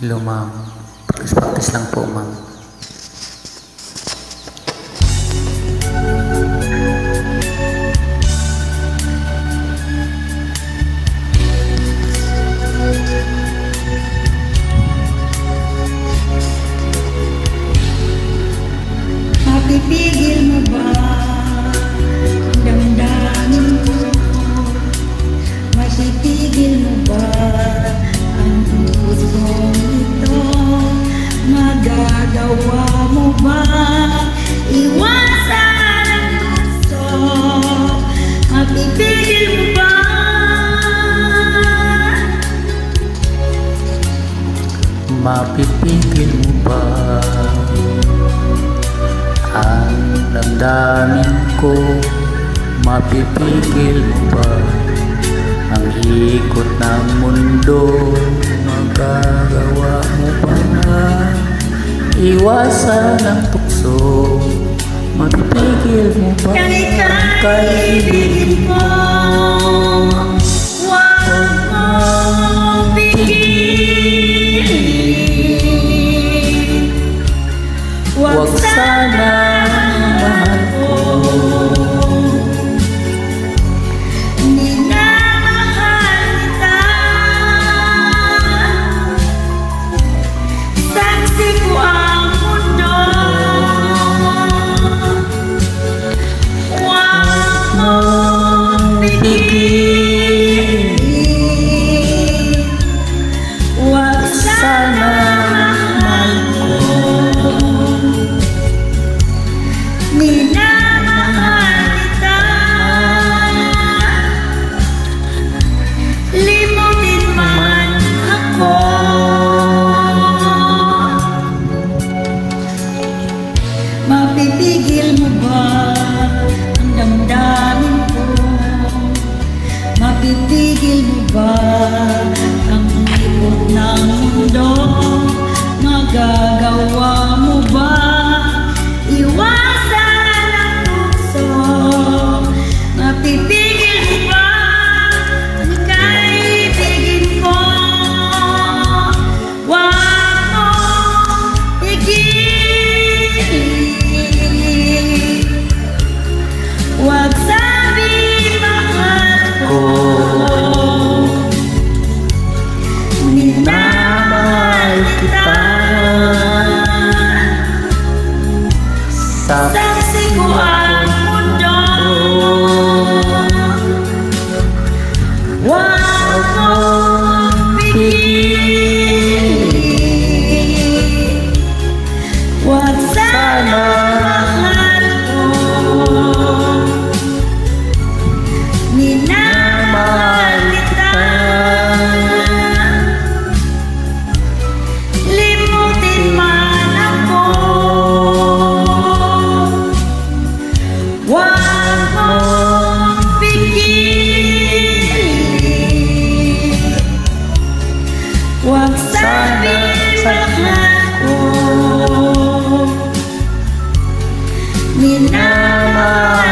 Hello ma'am, practice lang po ma'am. Mapipigil mo ba ang damdamin ko? Mapipigil mo ba ang pusong ito? Magagawa mo ba iwasan ang puso? Mapipigil mo ba? Mapipigil mo ba ang damdamin ko? Mapipigil mo ba ang ikot ng mundo? Magagawa mo ba na iwasan ang tukso? Mapipigil mo ba ang kaibigin mo? Huwag mong pigilin. Huwag sana mahal ko. Minamahal kita. Saksi ko ang mundo. Huwag mong pigilin. Huwag sana mahal ko. Minamahal kita. Limutin man ako. Mapipigil mo ba ang damdamin ko? Mapipigil mo ba ang ikot ng mundo? Magagawa mo ba iwasan ang puso? Mapipigil mo ba ang kaibigin ko? Huwag mong pigilin. Huwag sabihin mahal ko. Minamahal kita. Saksi ko ang mundo. Huwag mong pigilin. Huwag sana mahal ko. Minamahal kita. Limutin man ako. Huwag mong pigilin. Huwag sabihin mahal ko. Minamahal